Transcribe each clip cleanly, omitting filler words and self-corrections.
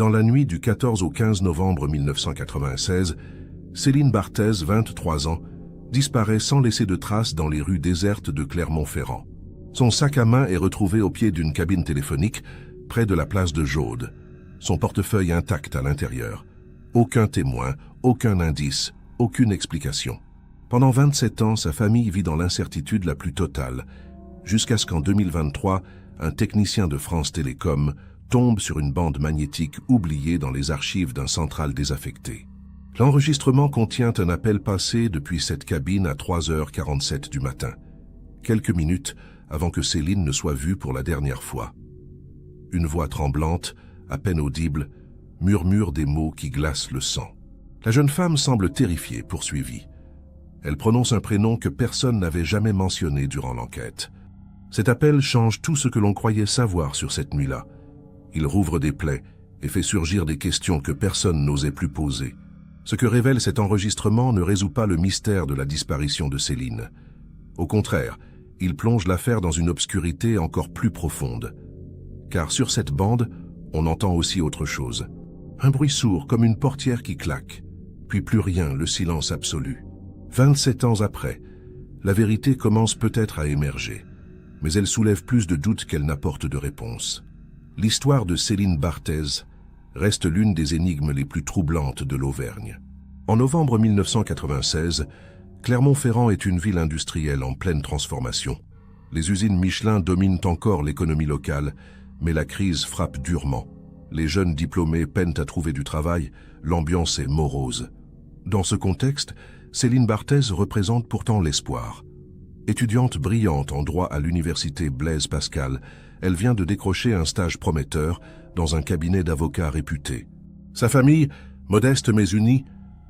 Dans la nuit du 14 au 15 novembre 1996, Céline Barthez, 23 ans, disparaît sans laisser de traces dans les rues désertes de Clermont-Ferrand. Son sac à main est retrouvé au pied d'une cabine téléphonique près de la place de Jaude. Son portefeuille intact à l'intérieur. Aucun témoin, aucun indice, aucune explication. Pendant 27 ans, sa famille vit dans l'incertitude la plus totale, jusqu'à ce qu'en 2023, un technicien de France Télécom tombe sur une bande magnétique oubliée dans les archives d'un central désaffecté. L'enregistrement contient un appel passé depuis cette cabine à 3h47 du matin, quelques minutes avant que Céline ne soit vue pour la dernière fois. Une voix tremblante, à peine audible, murmure des mots qui glacent le sang. La jeune femme semble terrifiée, poursuivie. Elle prononce un prénom que personne n'avait jamais mentionné durant l'enquête. Cet appel change tout ce que l'on croyait savoir sur cette nuit-là. Il rouvre des plaies et fait surgir des questions que personne n'osait plus poser. Ce que révèle cet enregistrement ne résout pas le mystère de la disparition de Céline. Au contraire, il plonge l'affaire dans une obscurité encore plus profonde. Car sur cette bande, on entend aussi autre chose. Un bruit sourd comme une portière qui claque. Puis plus rien, le silence absolu. 27 ans après, la vérité commence peut-être à émerger. Mais elle soulève plus de doutes qu'elle n'apporte de réponse. L'histoire de Céline Barthez reste l'une des énigmes les plus troublantes de l'Auvergne. En novembre 1996, Clermont-Ferrand est une ville industrielle en pleine transformation. Les usines Michelin dominent encore l'économie locale, mais la crise frappe durement. Les jeunes diplômés peinent à trouver du travail, l'ambiance est morose. Dans ce contexte, Céline Barthez représente pourtant l'espoir. Étudiante brillante en droit à l'université Blaise Pascal, elle vient de décrocher un stage prometteur dans un cabinet d'avocats réputé. Sa famille, modeste mais unie,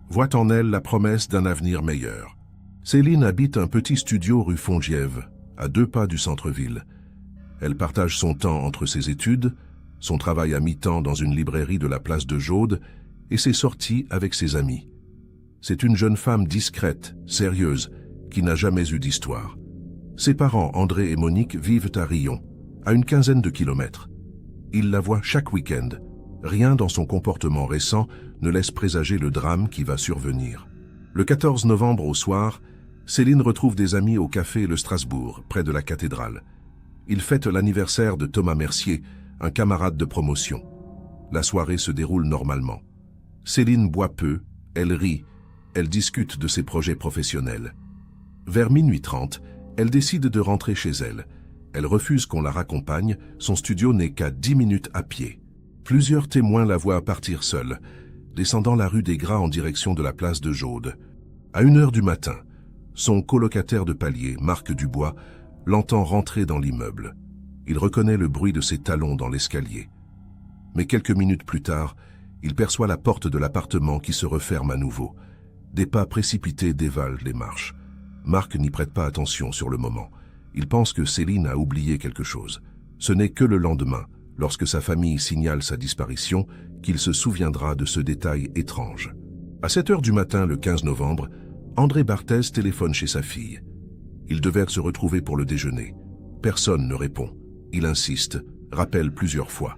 voit en elle la promesse d'un avenir meilleur. Céline habite un petit studio rue Fongiève, à 2 pas du centre-ville. Elle partage son temps entre ses études, son travail à mi-temps dans une librairie de la place de Jaude et ses sorties avec ses amis. C'est une jeune femme discrète, sérieuse, qui n'a jamais eu d'histoire. Ses parents, André et Monique, vivent à Riom, à une quinzaine de kilomètres. Ils la voient chaque week-end. Rien dans son comportement récent ne laisse présager le drame qui va survenir. Le 14 novembre au soir, Céline retrouve des amis au café Le Strasbourg, près de la cathédrale. Ils fêtent l'anniversaire de Thomas Mercier, un camarade de promotion. La soirée se déroule normalement. Céline boit peu, elle rit, elle discute de ses projets professionnels. Vers minuit 30, elle décide de rentrer chez elle. Elle refuse qu'on la raccompagne, son studio n'est qu'à 10 minutes à pied. Plusieurs témoins la voient partir seule, descendant la rue des Gras en direction de la place de Jaude. À 1h du matin, son colocataire de palier, Marc Dubois, l'entend rentrer dans l'immeuble. Il reconnaît le bruit de ses talons dans l'escalier. Mais quelques minutes plus tard, il perçoit la porte de l'appartement qui se referme à nouveau. Des pas précipités dévalent les marches. Marc n'y prête pas attention sur le moment. Il pense que Céline a oublié quelque chose. Ce n'est que le lendemain, lorsque sa famille signale sa disparition, qu'il se souviendra de ce détail étrange. À 7h du matin, le 15 novembre, André Barthez téléphone chez sa fille. Ils devaient se retrouver pour le déjeuner. Personne ne répond. Il insiste, rappelle plusieurs fois.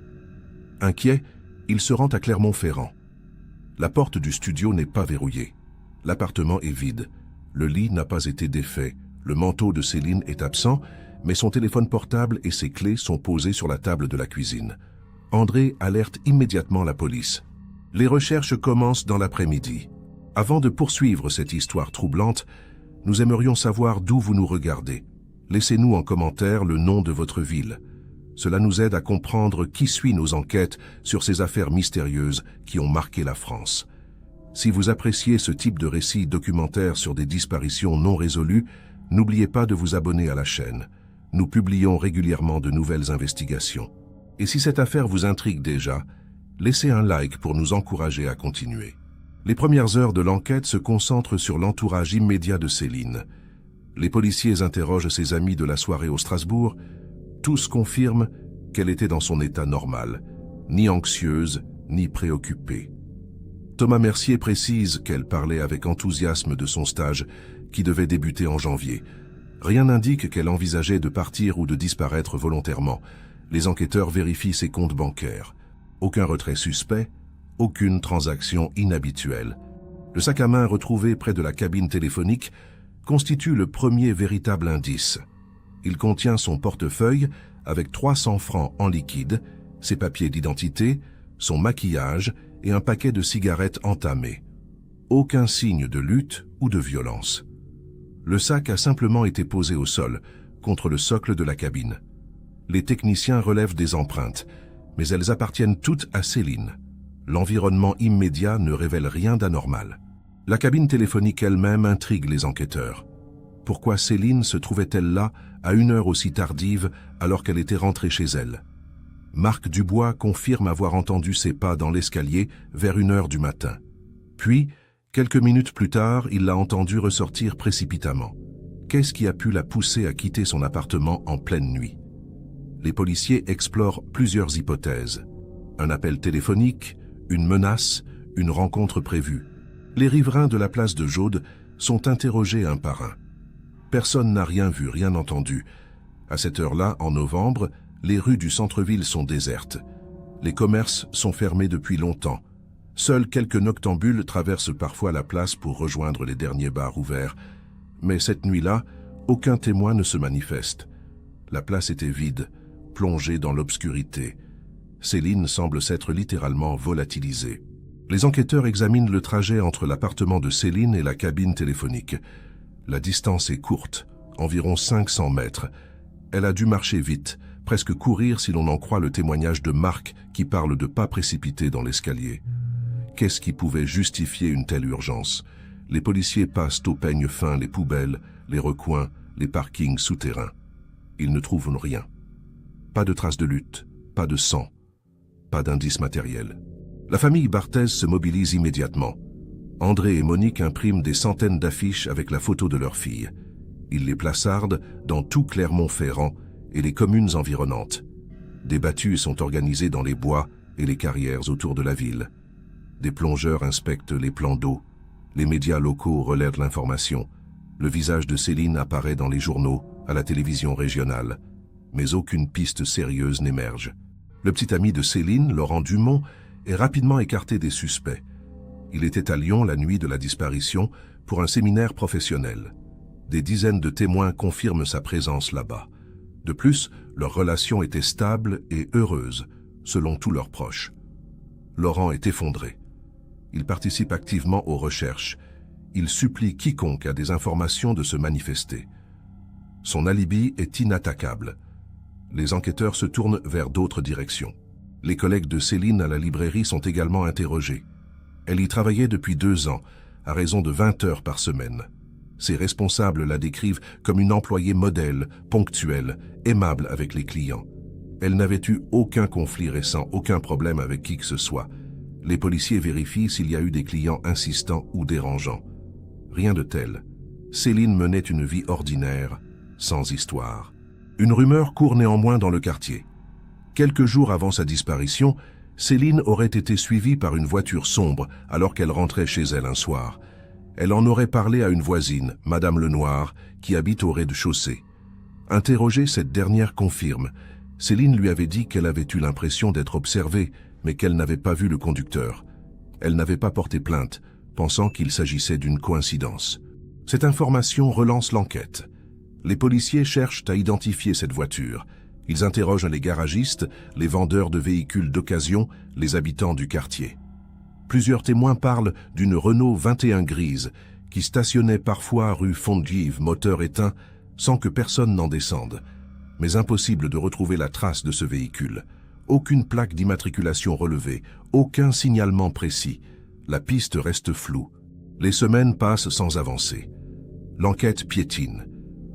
Inquiet, il se rend à Clermont-Ferrand. La porte du studio n'est pas verrouillée. L'appartement est vide. Le lit n'a pas été défait. Le manteau de Céline est absent, mais son téléphone portable et ses clés sont posés sur la table de la cuisine. André alerte immédiatement la police. Les recherches commencent dans l'après-midi. Avant de poursuivre cette histoire troublante, nous aimerions savoir d'où vous nous regardez. Laissez-nous en commentaire le nom de votre ville. Cela nous aide à comprendre qui suit nos enquêtes sur ces affaires mystérieuses qui ont marqué la France. Si vous appréciez ce type de récit documentaire sur des disparitions non résolues, n'oubliez pas de vous abonner à la chaîne. Nous publions régulièrement de nouvelles investigations. Et si cette affaire vous intrigue déjà, laissez un like pour nous encourager à continuer. Les premières heures de l'enquête se concentrent sur l'entourage immédiat de Céline. Les policiers interrogent ses amis de la soirée au Strasbourg. Tous confirment qu'elle était dans son état normal, ni anxieuse, ni préoccupée. Thomas Mercier précise qu'elle parlait avec enthousiasme de son stage qui devait débuter en janvier. Rien n'indique qu'elle envisageait de partir ou de disparaître volontairement. Les enquêteurs vérifient ses comptes bancaires. Aucun retrait suspect, aucune transaction inhabituelle. Le sac à main retrouvé près de la cabine téléphonique constitue le premier véritable indice. Il contient son portefeuille avec 300 francs en liquide, ses papiers d'identité, son maquillage et un paquet de cigarettes entamées. Aucun signe de lutte ou de violence. Le sac a simplement été posé au sol, contre le socle de la cabine. Les techniciens relèvent des empreintes, mais elles appartiennent toutes à Céline. L'environnement immédiat ne révèle rien d'anormal. La cabine téléphonique elle-même intrigue les enquêteurs. Pourquoi Céline se trouvait-elle là à une heure aussi tardive alors qu'elle était rentrée chez elle? Marc Dubois confirme avoir entendu ses pas dans l'escalier vers 1 heure du matin. Puis, quelques minutes plus tard, il l'a entendue ressortir précipitamment. Qu'est-ce qui a pu la pousser à quitter son appartement en pleine nuit? Les policiers explorent plusieurs hypothèses. Un appel téléphonique, une menace, une rencontre prévue. Les riverains de la place de Jaude sont interrogés un par un. Personne n'a rien vu, rien entendu. À cette heure-là, en novembre, les rues du centre-ville sont désertes. Les commerces sont fermés depuis longtemps. Seuls quelques noctambules traversent parfois la place pour rejoindre les derniers bars ouverts. Mais cette nuit-là, aucun témoin ne se manifeste. La place était vide, plongée dans l'obscurité. Céline semble s'être littéralement volatilisée. Les enquêteurs examinent le trajet entre l'appartement de Céline et la cabine téléphonique. La distance est courte, environ 500 mètres. Elle a dû marcher vite, presque courir si l'on en croit le témoignage de Marc qui parle de pas précipités dans l'escalier. Qu'est-ce qui pouvait justifier une telle urgence? Les policiers passent au peigne fin les poubelles, les recoins, les parkings souterrains. Ils ne trouvent rien. Pas de traces de lutte, pas de sang, pas d'indices matériels. La famille Barthez se mobilise immédiatement. André et Monique impriment des centaines d'affiches avec la photo de leur fille. Ils les plaçardent dans tout Clermont-Ferrand et les communes environnantes. Des battues sont organisées dans les bois et les carrières autour de la ville. Des plongeurs inspectent les plans d'eau. Les médias locaux relèvent l'information. Le visage de Céline apparaît dans les journaux, à la télévision régionale. Mais aucune piste sérieuse n'émerge. Le petit ami de Céline, Laurent Dumont, est rapidement écarté des suspects. Il était à Lyon la nuit de la disparition pour un séminaire professionnel. Des dizaines de témoins confirment sa présence là-bas. De plus, leur relation était stable et heureuse, selon tous leurs proches. Laurent est effondré. Il participe activement aux recherches. Il supplie quiconque a des informations de se manifester. Son alibi est inattaquable. Les enquêteurs se tournent vers d'autres directions. Les collègues de Céline à la librairie sont également interrogés. Elle y travaillait depuis 2 ans, à raison de 20 heures par semaine. Ses responsables la décrivent comme une employée modèle, ponctuelle, aimable avec les clients. Elle n'avait eu aucun conflit récent, aucun problème avec qui que ce soit. Les policiers vérifient s'il y a eu des clients insistants ou dérangeants. Rien de tel. Céline menait une vie ordinaire, sans histoire. Une rumeur court néanmoins dans le quartier. Quelques jours avant sa disparition, Céline aurait été suivie par une voiture sombre alors qu'elle rentrait chez elle un soir. Elle en aurait parlé à une voisine, Madame Lenoir, qui habite au rez-de-chaussée. Interrogée, cette dernière confirme. Céline lui avait dit qu'elle avait eu l'impression d'être observée, mais qu'elle n'avait pas vu le conducteur. Elle n'avait pas porté plainte, pensant qu'il s'agissait d'une coïncidence. Cette information relance l'enquête. Les policiers cherchent à identifier cette voiture. Ils interrogent les garagistes, les vendeurs de véhicules d'occasion, les habitants du quartier. Plusieurs témoins parlent d'une Renault 21 grise qui stationnait parfois rue Fondive, moteur éteint, sans que personne n'en descende. Mais impossible de retrouver la trace de ce véhicule. Aucune plaque d'immatriculation relevée, aucun signalement précis. La piste reste floue. Les semaines passent sans avancée. L'enquête piétine.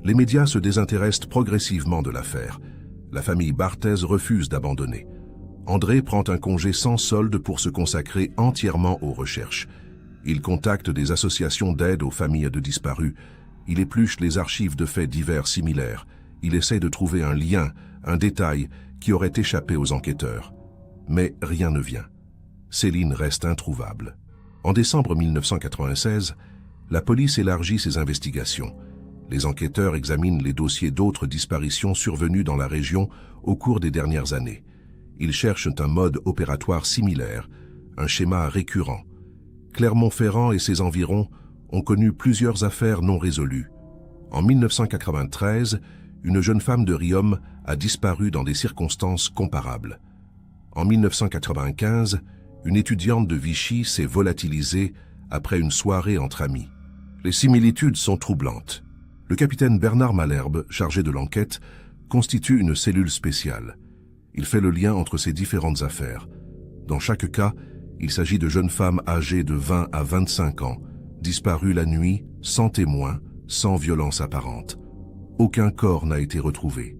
Les médias se désintéressent progressivement de l'affaire. La famille Barthez refuse d'abandonner. André prend un congé sans solde pour se consacrer entièrement aux recherches. Il contacte des associations d'aide aux familles de disparus. Il épluche les archives de faits divers similaires. Il essaie de trouver un lien, un détail qui aurait échappé aux enquêteurs. Mais rien ne vient. Céline reste introuvable. En décembre 1996, la police élargit ses investigations. Les enquêteurs examinent les dossiers d'autres disparitions survenues dans la région au cours des dernières années. Ils cherchent un mode opératoire similaire, un schéma récurrent. Clermont-Ferrand et ses environs ont connu plusieurs affaires non résolues. En 1993, une jeune femme de Riom a disparu dans des circonstances comparables. En 1995, une étudiante de Vichy s'est volatilisée après une soirée entre amis. Les similitudes sont troublantes. Le capitaine Bernard Malherbe, chargé de l'enquête, constitue une cellule spéciale. Il fait le lien entre ces différentes affaires. Dans chaque cas, il s'agit de jeunes femmes âgées de 20 à 25 ans, disparues la nuit, sans témoin, sans violence apparente. Aucun corps n'a été retrouvé.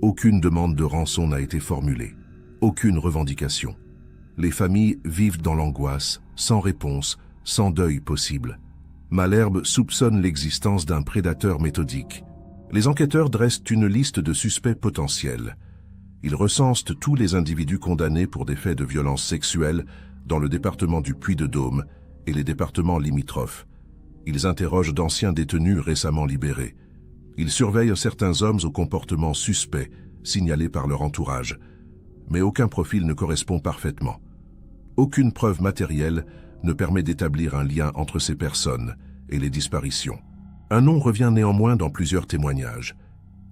Aucune demande de rançon n'a été formulée. Aucune revendication. Les familles vivent dans l'angoisse, sans réponse, sans deuil possible. Malherbe soupçonne l'existence d'un prédateur méthodique. Les enquêteurs dressent une liste de suspects potentiels. Ils recensent tous les individus condamnés pour des faits de violence sexuelle dans le département du Puy-de-Dôme et les départements limitrophes. Ils interrogent d'anciens détenus récemment libérés. Ils surveillent certains hommes au comportement suspect, signalés par leur entourage. Mais aucun profil ne correspond parfaitement. Aucune preuve matérielle ne permet d'établir un lien entre ces personnes et les disparitions. Un nom revient néanmoins dans plusieurs témoignages.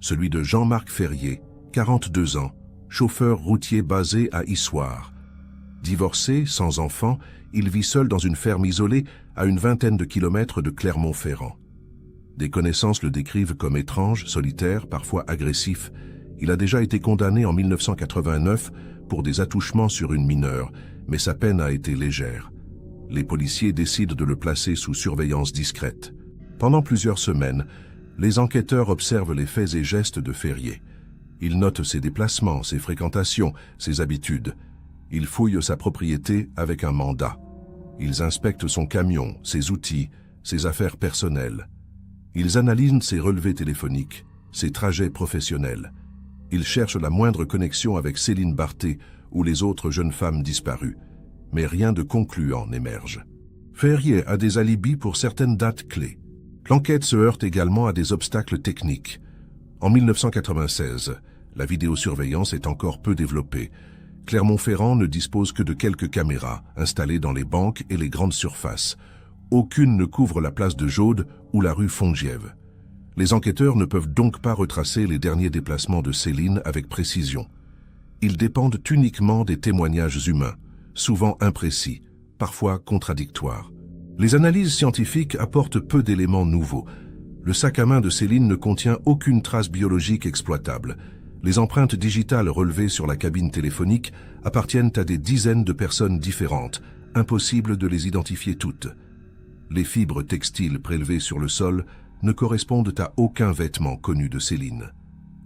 Celui de Jean-Marc Ferrier, 42 ans, chauffeur routier basé à Issoire. Divorcé, sans enfant, il vit seul dans une ferme isolée à une vingtaine de kilomètres de Clermont-Ferrand. Des connaissances le décrivent comme étrange, solitaire, parfois agressif. Il a déjà été condamné en 1989 pour des attouchements sur une mineure, mais sa peine a été légère. Les policiers décident de le placer sous surveillance discrète. Pendant plusieurs semaines, les enquêteurs observent les faits et gestes de Ferrier. Ils notent ses déplacements, ses fréquentations, ses habitudes. Ils fouillent sa propriété avec un mandat. Ils inspectent son camion, ses outils, ses affaires personnelles. Ils analysent ses relevés téléphoniques, ses trajets professionnels. Ils cherchent la moindre connexion avec Céline Barthé ou les autres jeunes femmes disparues. Mais rien de concluant n'émerge. Ferrier a des alibis pour certaines dates clés. L'enquête se heurte également à des obstacles techniques. En 1996, la vidéosurveillance est encore peu développée. Clermont-Ferrand ne dispose que de quelques caméras installées dans les banques et les grandes surfaces. Aucune ne couvre la place de Jaude ou la rue Fongiève. Les enquêteurs ne peuvent donc pas retracer les derniers déplacements de Céline avec précision. Ils dépendent uniquement des témoignages humains, souvent imprécis, parfois contradictoires. Les analyses scientifiques apportent peu d'éléments nouveaux. Le sac à main de Céline ne contient aucune trace biologique exploitable. Les empreintes digitales relevées sur la cabine téléphonique appartiennent à des dizaines de personnes différentes, impossible de les identifier toutes. Les fibres textiles prélevées sur le sol ne correspondent à aucun vêtement connu de Céline.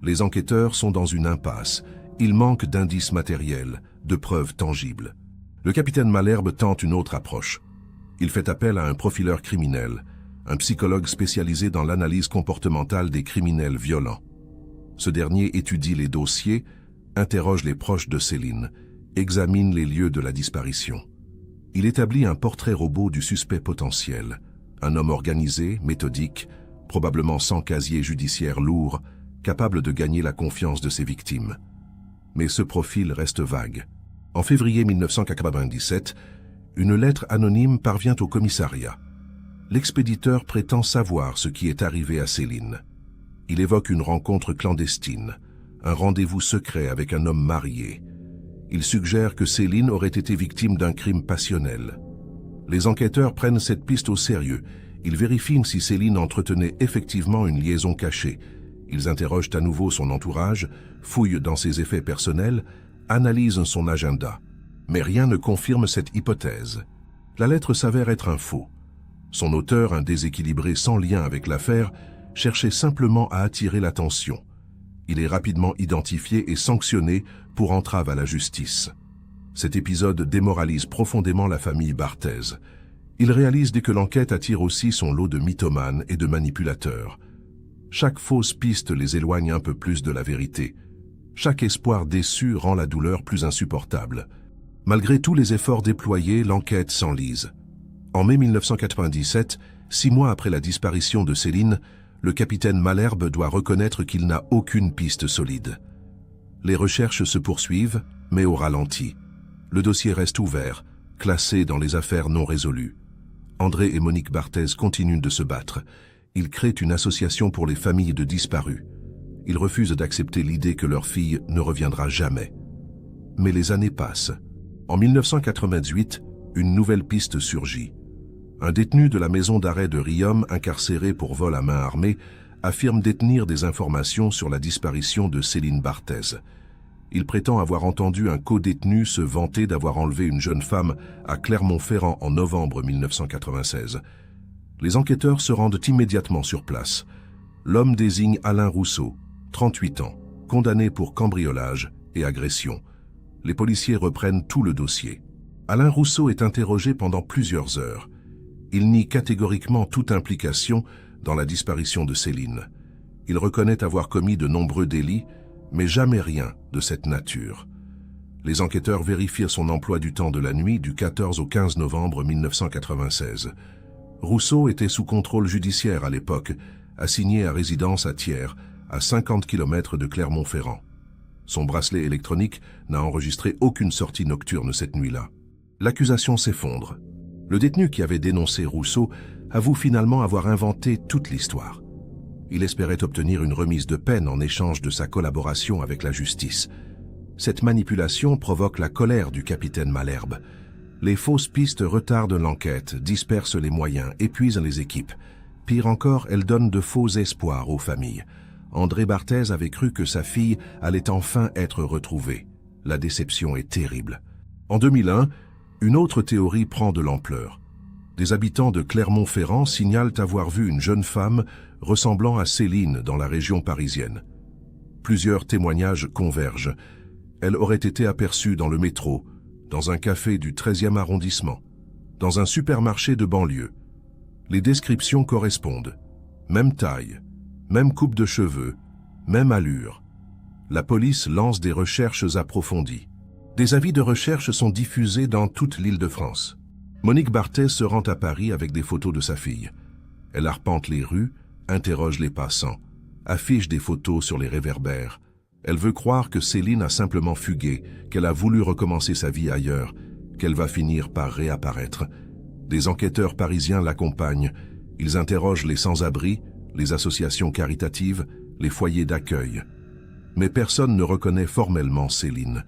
Les enquêteurs sont dans une impasse. Il manque d'indices matériels, de preuves tangibles. Le capitaine Malherbe tente une autre approche. Il fait appel à un profileur criminel, un psychologue spécialisé dans l'analyse comportementale des criminels violents. Ce dernier étudie les dossiers, interroge les proches de Céline, examine les lieux de la disparition. Il établit un portrait robot du suspect potentiel, un homme organisé, méthodique, probablement sans casier judiciaire lourd, capable de gagner la confiance de ses victimes. Mais ce profil reste vague. En février 1997, une lettre anonyme parvient au commissariat. L'expéditeur prétend savoir ce qui est arrivé à Céline. Il évoque une rencontre clandestine, un rendez-vous secret avec un homme marié. Il suggère que Céline aurait été victime d'un crime passionnel. Les enquêteurs prennent cette piste au sérieux. Ils vérifient si Céline entretenait effectivement une liaison cachée. Ils interrogent à nouveau son entourage, fouillent dans ses effets personnels, analysent son agenda. Mais rien ne confirme cette hypothèse. La lettre s'avère être un faux. Son auteur, un déséquilibré sans lien avec l'affaire, cherchait simplement à attirer l'attention. Il est rapidement identifié et sanctionné pour entrave à la justice. Cet épisode démoralise profondément la famille Barthez. Il réalise dès que l'enquête attire aussi son lot de mythomanes et de manipulateurs. Chaque fausse piste les éloigne un peu plus de la vérité. Chaque espoir déçu rend la douleur plus insupportable. Malgré tous les efforts déployés, l'enquête s'enlise. En mai 1997, 6 mois après la disparition de Céline, le capitaine Malherbe doit reconnaître qu'il n'a aucune piste solide. Les recherches se poursuivent, mais au ralenti. Le dossier reste ouvert, classé dans les affaires non résolues. André et Monique Barthez continuent de se battre. Ils créent une association pour les familles de disparus. Ils refusent d'accepter l'idée que leur fille ne reviendra jamais. Mais les années passent. En 1998, une nouvelle piste surgit. Un détenu de la maison d'arrêt de Riom, incarcéré pour vol à main armée, affirme détenir des informations sur la disparition de Céline Barthez. Il prétend avoir entendu un co-détenu se vanter d'avoir enlevé une jeune femme à Clermont-Ferrand en novembre 1996. Les enquêteurs se rendent immédiatement sur place. L'homme désigne Alain Rousseau, 38 ans, condamné pour cambriolage et agression. Les policiers reprennent tout le dossier. Alain Rousseau est interrogé pendant plusieurs heures. Il nie catégoriquement toute implication dans la disparition de Céline. Il reconnaît avoir commis de nombreux délits, mais jamais rien de cette nature. Les enquêteurs vérifient son emploi du temps de la nuit du 14 au 15 novembre 1996. Rousseau était sous contrôle judiciaire à l'époque, assigné à résidence à Thiers, à 50 km de Clermont-Ferrand. Son bracelet électronique n'a enregistré aucune sortie nocturne cette nuit-là. L'accusation s'effondre. Le détenu qui avait dénoncé Rousseau avoue finalement avoir inventé toute l'histoire. Il espérait obtenir une remise de peine en échange de sa collaboration avec la justice. Cette manipulation provoque la colère du capitaine Malherbe. Les fausses pistes retardent l'enquête, dispersent les moyens, épuisent les équipes. Pire encore, elles donnent de faux espoirs aux familles. André Barthez avait cru que sa fille allait enfin être retrouvée. La déception est terrible. En 2001, une autre théorie prend de l'ampleur. Des habitants de Clermont-Ferrand signalent avoir vu une jeune femme ressemblant à Céline dans la région parisienne. Plusieurs témoignages convergent. Elle aurait été aperçue dans le métro, dans un café du 13e arrondissement, dans un supermarché de banlieue. Les descriptions correspondent. Même taille, même coupe de cheveux, même allure. La police lance des recherches approfondies. Des avis de recherche sont diffusés dans toute l'Île-de-France. Monique Barthez se rend à Paris avec des photos de sa fille. Elle arpente les rues, interroge les passants, affiche des photos sur les réverbères. Elle veut croire que Céline a simplement fugué, qu'elle a voulu recommencer sa vie ailleurs, qu'elle va finir par réapparaître. Des enquêteurs parisiens l'accompagnent. Ils interrogent les sans-abri, les associations caritatives, les foyers d'accueil. Mais personne ne reconnaît formellement Céline.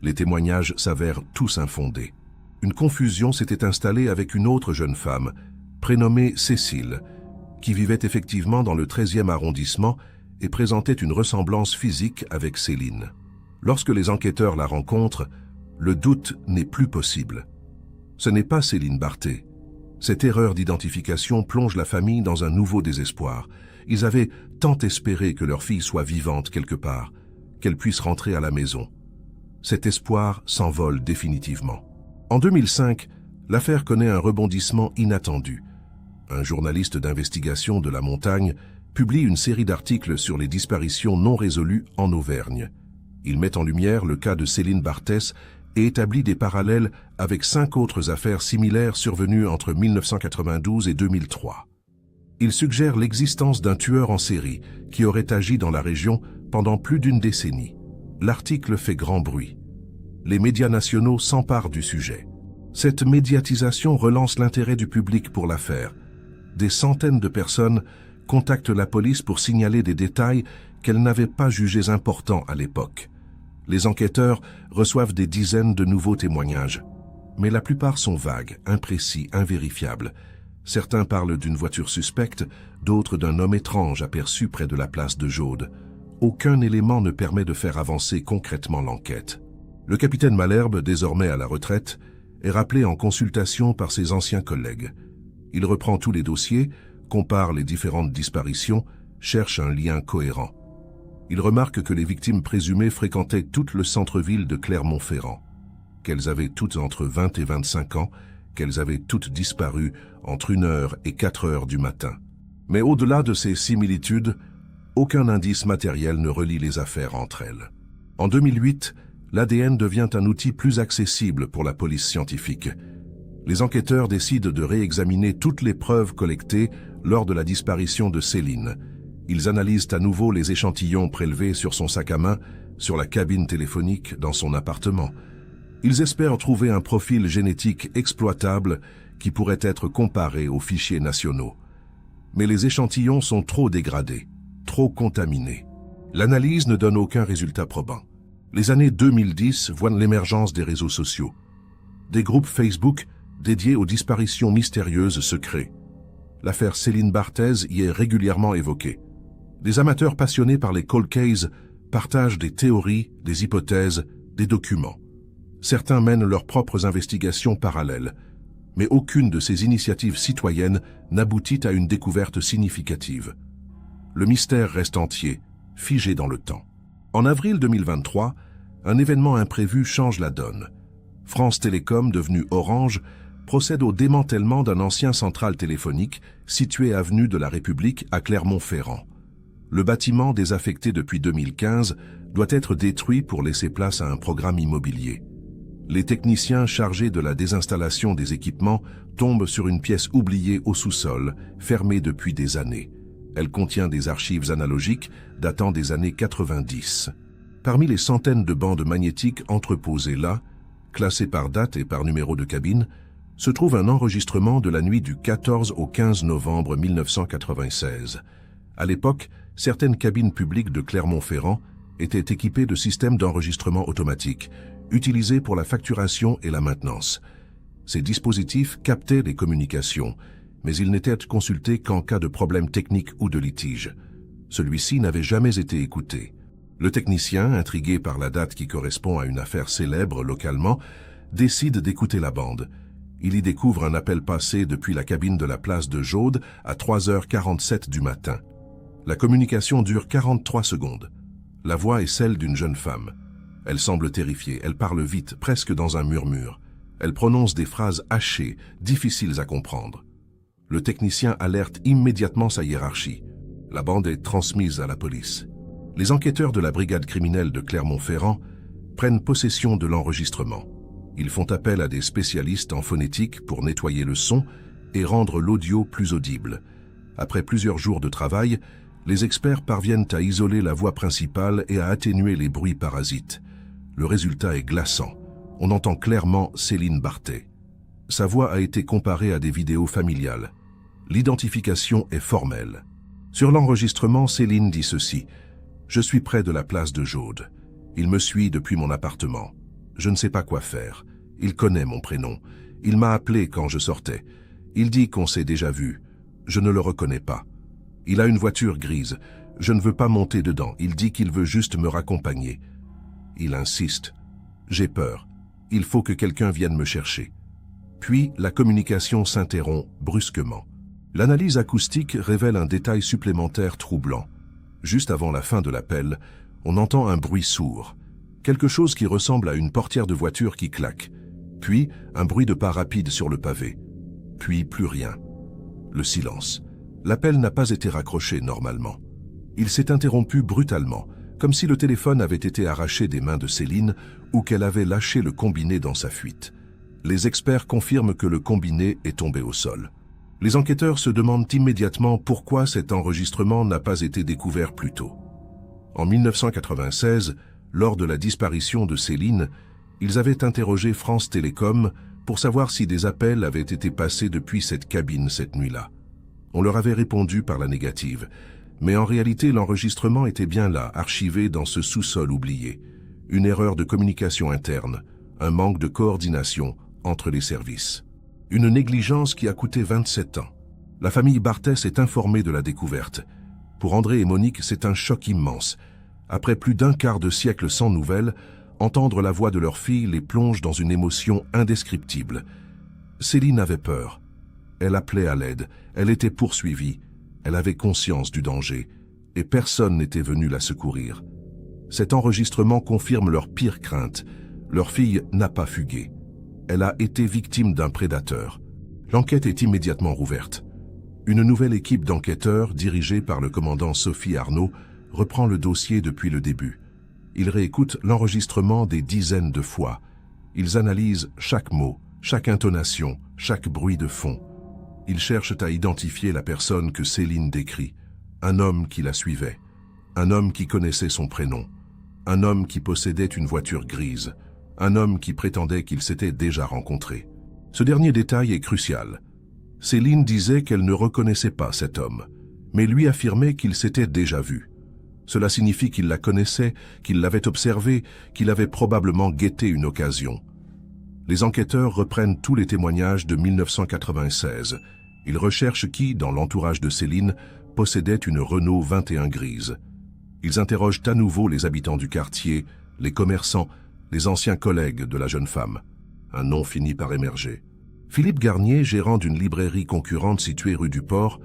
Les témoignages s'avèrent tous infondés. Une confusion s'était installée avec une autre jeune femme, prénommée Cécile, qui vivait effectivement dans le 13e arrondissement et présentait une ressemblance physique avec Céline. Lorsque les enquêteurs la rencontrent, le doute n'est plus possible. Ce n'est pas Céline Barthez. Cette erreur d'identification plonge la famille dans un nouveau désespoir. Ils avaient tant espéré que leur fille soit vivante quelque part, qu'elle puisse rentrer à la maison. Cet espoir s'envole définitivement. En 2005, l'affaire connaît un rebondissement inattendu. Un journaliste d'investigation de la montagne publie une série d'articles sur les disparitions non résolues en Auvergne. Il met en lumière le cas de Céline Barthez et établit des parallèles avec 5 autres affaires similaires survenues entre 1992 et 2003. Il suggère l'existence d'un tueur en série qui aurait agi dans la région pendant plus d'une décennie. L'article fait grand bruit. Les médias nationaux s'emparent du sujet. Cette médiatisation relance l'intérêt du public pour l'affaire. Des centaines de personnes contactent la police pour signaler des détails qu'elles n'avaient pas jugés importants à l'époque. Les enquêteurs reçoivent des dizaines de nouveaux témoignages. Mais la plupart sont vagues, imprécis, invérifiables. Certains parlent d'une voiture suspecte, d'autres d'un homme étrange aperçu près de la place de Jaude. Aucun élément ne permet de faire avancer concrètement l'enquête. Le capitaine Malherbe, désormais à la retraite, est rappelé en consultation par ses anciens collègues. Il reprend tous les dossiers, compare les différentes disparitions, cherche un lien cohérent. Il remarque que les victimes présumées fréquentaient tout le centre-ville de Clermont-Ferrand, qu'elles avaient toutes entre 20 et 25 ans, qu'elles avaient toutes disparu entre 1h et 4h du matin. Mais au-delà de ces similitudes, aucun indice matériel ne relie les affaires entre elles. En 2008, l'ADN devient un outil plus accessible pour la police scientifique. Les enquêteurs décident de réexaminer toutes les preuves collectées lors de la disparition de Céline. Ils analysent à nouveau les échantillons prélevés sur son sac à main, sur la cabine téléphonique dans son appartement. Ils espèrent trouver un profil génétique exploitable qui pourrait être comparé aux fichiers nationaux. Mais les échantillons sont trop dégradés, trop contaminés. L'analyse ne donne aucun résultat probant. Les années 2010 voient l'émergence des réseaux sociaux. Des groupes Facebook dédiés aux disparitions mystérieuses se créent. L'affaire Céline Barthez y est régulièrement évoquée. Des amateurs passionnés par les cold cases partagent des théories, des hypothèses, des documents. Certains mènent leurs propres investigations parallèles, mais aucune de ces initiatives citoyennes n'aboutit à une découverte significative. Le mystère reste entier, figé dans le temps. En avril 2023, un événement imprévu change la donne. France Télécom, devenue Orange, procède au démantèlement d'un ancien central téléphonique situé avenue de la République à Clermont-Ferrand. Le bâtiment, désaffecté depuis 2015, doit être détruit pour laisser place à un programme immobilier. Les techniciens chargés de la désinstallation des équipements tombent sur une pièce oubliée au sous-sol, fermée depuis des années. Elle contient des archives analogiques datant des années 90. Parmi les centaines de bandes magnétiques entreposées là, classées par date et par numéro de cabine, se trouve un enregistrement de la nuit du 14 au 15 novembre 1996. À l'époque, certaines cabines publiques de Clermont-Ferrand étaient équipées de systèmes d'enregistrement automatique, utilisés pour la facturation et la maintenance. Ces dispositifs captaient les communications, mais ils n'étaient consultés qu'en cas de problème technique ou de litige. Celui-ci n'avait jamais été écouté. Le technicien, intrigué par la date qui correspond à une affaire célèbre localement, décide d'écouter la bande. Il y découvre un appel passé depuis la cabine de la place de Jaude à 3h47 du matin. La communication dure 43 secondes. La voix est celle d'une jeune femme. Elle semble terrifiée, elle parle vite, presque dans un murmure. Elle prononce des phrases hachées, difficiles à comprendre. Le technicien alerte immédiatement sa hiérarchie. La bande est transmise à la police. Les enquêteurs de la brigade criminelle de Clermont-Ferrand prennent possession de l'enregistrement. Ils font appel à des spécialistes en phonétique pour nettoyer le son et rendre l'audio plus audible. Après plusieurs jours de travail, les experts parviennent à isoler la voix principale et à atténuer les bruits parasites. Le résultat est glaçant. On entend clairement Céline Barthez. Sa voix a été comparée à des vidéos familiales. L'identification est formelle. Sur l'enregistrement, Céline dit ceci: « Je suis près de la place de Jaude. Il me suit depuis mon appartement. Je ne sais pas quoi faire. Il connaît mon prénom. Il m'a appelé quand je sortais. Il dit qu'on s'est déjà vu. Je ne le reconnais pas. Il a une voiture grise. Je ne veux pas monter dedans. Il dit qu'il veut juste me raccompagner. Il insiste. J'ai peur. Il faut que quelqu'un vienne me chercher. » Puis, la communication s'interrompt brusquement. L'analyse acoustique révèle un détail supplémentaire troublant. Juste avant la fin de l'appel, on entend un bruit sourd. Quelque chose qui ressemble à une portière de voiture qui claque. Puis, un bruit de pas rapide sur le pavé. Puis, plus rien. Le silence. L'appel n'a pas été raccroché normalement. Il s'est interrompu brutalement, comme si le téléphone avait été arraché des mains de Céline ou qu'elle avait lâché le combiné dans sa fuite. Les experts confirment que le combiné est tombé au sol. Les enquêteurs se demandent immédiatement pourquoi cet enregistrement n'a pas été découvert plus tôt. En 1996, lors de la disparition de Céline, ils avaient interrogé France Télécom pour savoir si des appels avaient été passés depuis cette cabine cette nuit-là. On leur avait répondu par la négative, mais en réalité l'enregistrement était bien là, archivé dans ce sous-sol oublié. Une erreur de communication interne, un manque de coordination entre les services. Une négligence qui a coûté 27 ans. La famille Barthez est informée de la découverte. Pour André et Monique, c'est un choc immense. Après plus d'un quart de siècle sans nouvelles, entendre la voix de leur fille les plonge dans une émotion indescriptible. Céline avait peur. Elle appelait à l'aide, elle était poursuivie, elle avait conscience du danger, et personne n'était venu la secourir. Cet enregistrement confirme leur pire crainte. Leur fille n'a pas fugué. Elle a été victime d'un prédateur. L'enquête est immédiatement rouverte. Une nouvelle équipe d'enquêteurs, dirigée par le commandant Sophie Arnaud, reprend le dossier depuis le début. Ils réécoutent l'enregistrement des dizaines de fois. Ils analysent chaque mot, chaque intonation, chaque bruit de fond. Ils cherchent à identifier la personne que Céline décrit, un homme qui la suivait, un homme qui connaissait son prénom. Un homme qui possédait une voiture grise. Un homme qui prétendait qu'ils s'étaient déjà rencontrés. Ce dernier détail est crucial. Céline disait qu'elle ne reconnaissait pas cet homme, mais lui affirmait qu'ils s'étaient déjà vus. Cela signifie qu'il la connaissait, qu'il l'avait observée, qu'il avait probablement guetté une occasion. Les enquêteurs reprennent tous les témoignages de 1996. Ils recherchent qui, dans l'entourage de Céline, possédait une Renault 21 grise. Ils interrogent à nouveau les habitants du quartier, les commerçants, les anciens collègues de la jeune femme. Un nom finit par émerger. Philippe Garnier, gérant d'une librairie concurrente située rue du Port,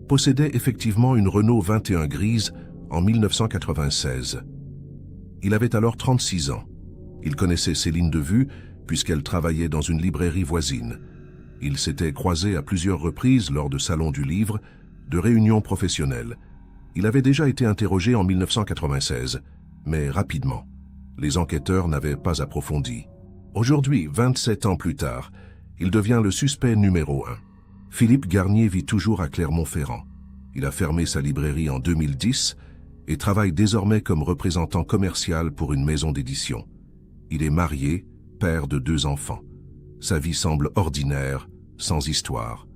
possédait effectivement une Renault 21 grise en 1996. Il avait alors 36 ans. Il connaissait Céline de vue puisqu'elle travaillait dans une librairie voisine. Ils s'étaient croisés à plusieurs reprises lors de salons du livre, de réunions professionnelles. Il avait déjà été interrogé en 1996, mais rapidement. Les enquêteurs n'avaient pas approfondi. Aujourd'hui, 27 ans plus tard, il devient le suspect numéro 1. Philippe Garnier vit toujours à Clermont-Ferrand. Il a fermé sa librairie en 2010 et travaille désormais comme représentant commercial pour une maison d'édition. Il est marié, père de 2 enfants. Sa vie semble ordinaire, sans histoire.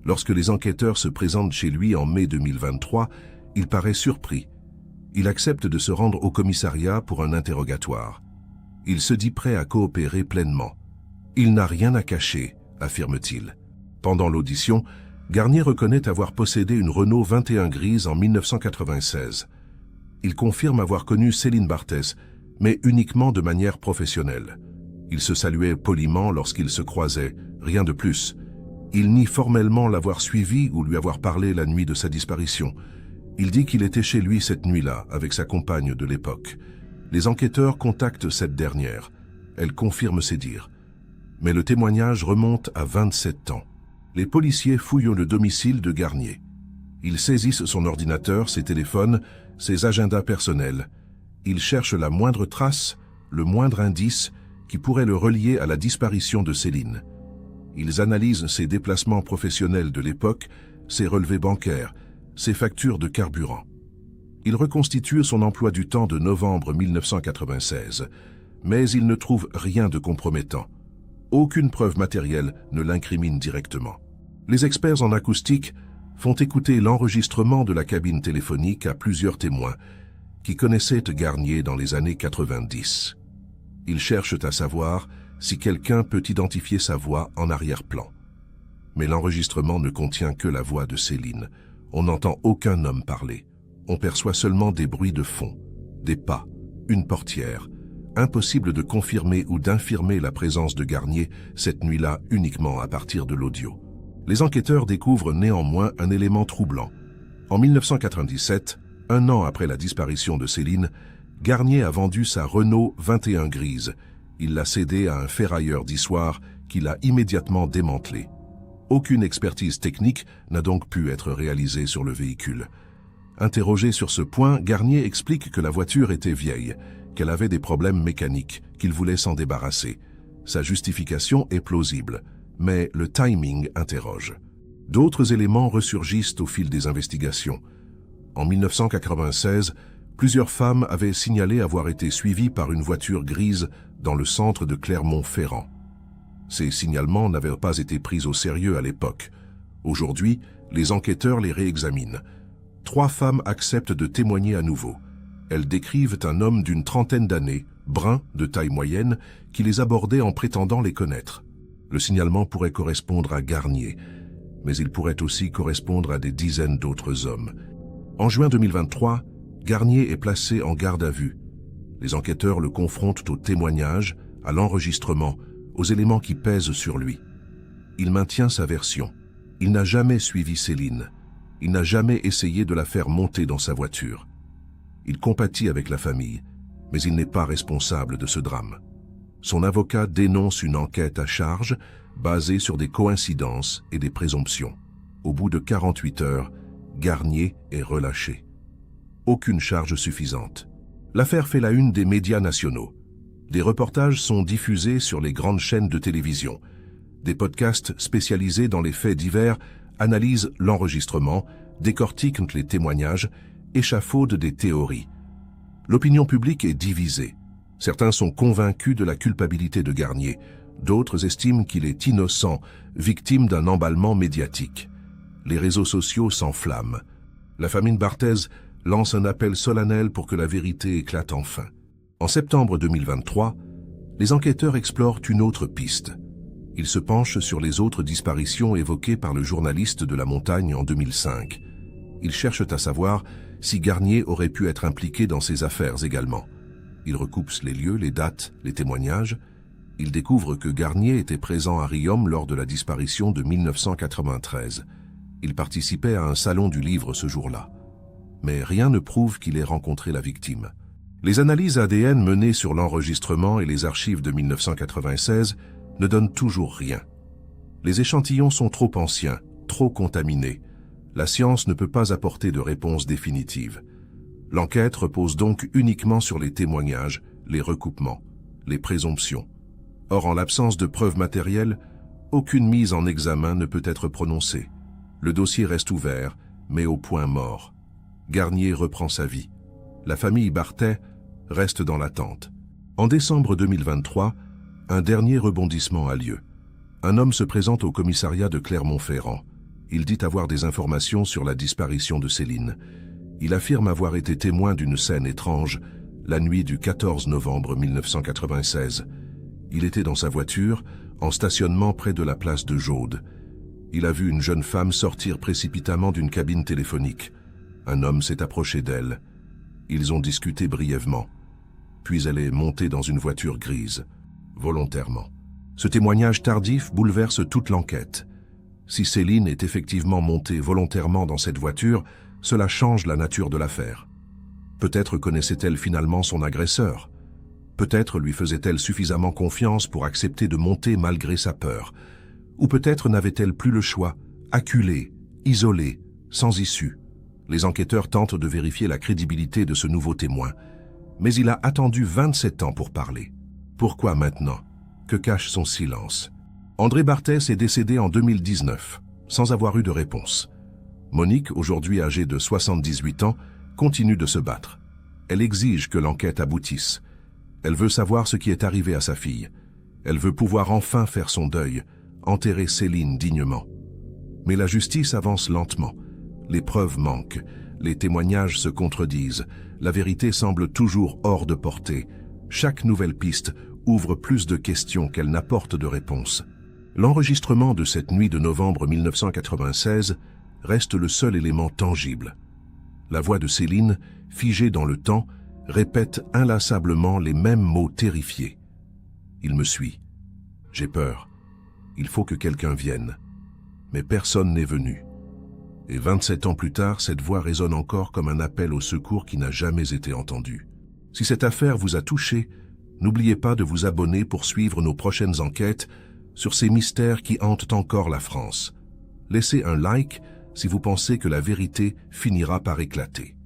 Lorsque les enquêteurs se présentent chez lui en mai 2023, il paraît surpris. Il accepte de se rendre au commissariat pour un interrogatoire. Il se dit prêt à coopérer pleinement. Il n'a rien à cacher, affirme-t-il. Pendant l'audition, Garnier reconnaît avoir possédé une Renault 21 grise en 1996. Il confirme avoir connu Céline Barthès, mais uniquement de manière professionnelle. Ils se saluaient poliment lorsqu'ils se croisaient, rien de plus. Il nie formellement l'avoir suivi ou lui avoir parlé la nuit de sa disparition. Il dit qu'il était chez lui cette nuit-là, avec sa compagne de l'époque. Les enquêteurs contactent cette dernière. Elle confirme ses dires. Mais le témoignage remonte à 27 ans. Les policiers fouillent le domicile de Garnier. Ils saisissent son ordinateur, ses téléphones, ses agendas personnels. Ils cherchent la moindre trace, le moindre indice qui pourrait le relier à la disparition de Céline. Ils analysent ses déplacements professionnels de l'époque, ses relevés bancaires, ses factures de carburant. Ils reconstituent son emploi du temps de novembre 1996, mais ils ne trouvent rien de compromettant. Aucune preuve matérielle ne l'incrimine directement. Les experts en acoustique font écouter l'enregistrement de la cabine téléphonique à plusieurs témoins qui connaissaient Garnier dans les années 90. Ils cherchent à savoir si quelqu'un peut identifier sa voix en arrière-plan. Mais l'enregistrement ne contient que la voix de Céline. On n'entend aucun homme parler. On perçoit seulement des bruits de fond, des pas, une portière. Impossible de confirmer ou d'infirmer la présence de Garnier cette nuit-là uniquement à partir de l'audio. Les enquêteurs découvrent néanmoins un élément troublant. En 1997, un an après la disparition de Céline, Garnier a vendu sa Renault 21 grise. Il l'a cédée à un ferrailleur d'Issoire qui l'a immédiatement démantelée. Aucune expertise technique n'a donc pu être réalisée sur le véhicule. Interrogé sur ce point, Garnier explique que la voiture était vieille, qu'elle avait des problèmes mécaniques, qu'il voulait s'en débarrasser. Sa justification est plausible, mais le timing interroge. D'autres éléments ressurgissent au fil des investigations. En 1996, plusieurs femmes avaient signalé avoir été suivies par une voiture grise dans le centre de Clermont-Ferrand. Ces signalements n'avaient pas été pris au sérieux à l'époque. Aujourd'hui, les enquêteurs les réexaminent. 3 femmes acceptent de témoigner à nouveau. Elles décrivent un homme d'une trentaine d'années, brun, de taille moyenne, qui les abordait en prétendant les connaître. Le signalement pourrait correspondre à Garnier, mais il pourrait aussi correspondre à des dizaines d'autres hommes. En juin 2023, Garnier est placé en garde à vue. Les enquêteurs le confrontent aux témoignages, à l'enregistrement, aux éléments qui pèsent sur lui. Il maintient sa version. Il n'a jamais suivi Céline. Il n'a jamais essayé de la faire monter dans sa voiture. Il compatit avec la famille, mais il n'est pas responsable de ce drame. Son avocat dénonce une enquête à charge basée sur des coïncidences et des présomptions. Au bout de 48 heures, Garnier est relâché. Aucune charge suffisante. L'affaire fait la une des médias nationaux. Des reportages sont diffusés sur les grandes chaînes de télévision. Des podcasts spécialisés dans les faits divers analysent l'enregistrement, décortiquent les témoignages, échafaudent des théories. L'opinion publique est divisée. Certains sont convaincus de la culpabilité de Garnier, d'autres estiment qu'il est innocent, victime d'un emballement médiatique. Les réseaux sociaux s'enflamment. La famille Barthez lance un appel solennel pour que la vérité éclate enfin. En septembre 2023, les enquêteurs explorent une autre piste. Ils se penchent sur les autres disparitions évoquées par le journaliste de la montagne en 2005. Ils cherchent à savoir si Garnier aurait pu être impliqué dans ces affaires également. Ils recoupent les lieux, les dates, les témoignages. Ils découvrent que Garnier était présent à Riom lors de la disparition de 1993. Il participait à un salon du livre ce jour-là. Mais rien ne prouve qu'il ait rencontré la victime. Les analyses ADN menées sur l'enregistrement et les archives de 1996 ne donnent toujours rien. Les échantillons sont trop anciens, trop contaminés. La science ne peut pas apporter de réponse définitive. L'enquête repose donc uniquement sur les témoignages, les recoupements, les présomptions. Or, en l'absence de preuves matérielles, aucune mise en examen ne peut être prononcée. Le dossier reste ouvert, mais au point mort. Garnier reprend sa vie. La famille Barthez reste dans l'attente. En décembre 2023, un dernier rebondissement a lieu. Un homme se présente au commissariat de Clermont-Ferrand. Il dit avoir des informations sur la disparition de Céline. Il affirme avoir été témoin d'une scène étrange, la nuit du 14 novembre 1996. Il était dans sa voiture, en stationnement près de la place de Jaude. Il a vu une jeune femme sortir précipitamment d'une cabine téléphonique. Un homme s'est approché d'elle. Ils ont discuté brièvement. Puis elle est montée dans une voiture grise, volontairement. Ce témoignage tardif bouleverse toute l'enquête. Si Céline est effectivement montée volontairement dans cette voiture, cela change la nature de l'affaire. Peut-être connaissait-elle finalement son agresseur. Peut-être lui faisait-elle suffisamment confiance pour accepter de monter malgré sa peur. Ou peut-être n'avait-elle plus le choix, acculée, isolée, sans issue. Les enquêteurs tentent de vérifier la crédibilité de ce nouveau témoin. Mais il a attendu 27 ans pour parler. Pourquoi maintenant? Que cache son silence? André Barthès est décédé en 2019, sans avoir eu de réponse. Monique, aujourd'hui âgée de 78 ans, continue de se battre. Elle exige que l'enquête aboutisse. Elle veut savoir ce qui est arrivé à sa fille. Elle veut pouvoir enfin faire son deuil, enterrer Céline dignement. Mais la justice avance lentement. Les preuves manquent, les témoignages se contredisent, la vérité semble toujours hors de portée. Chaque nouvelle piste ouvre plus de questions qu'elle n'apporte de réponses. L'enregistrement de cette nuit de novembre 1996 reste le seul élément tangible. La voix de Céline, figée dans le temps, répète inlassablement les mêmes mots terrifiés. Il me suit. J'ai peur. Il faut que quelqu'un vienne. Mais personne n'est venu. Et 27 ans plus tard, cette voix résonne encore comme un appel au secours qui n'a jamais été entendu. Si cette affaire vous a touché, n'oubliez pas de vous abonner pour suivre nos prochaines enquêtes sur ces mystères qui hantent encore la France. Laissez un like si vous pensez que la vérité finira par éclater.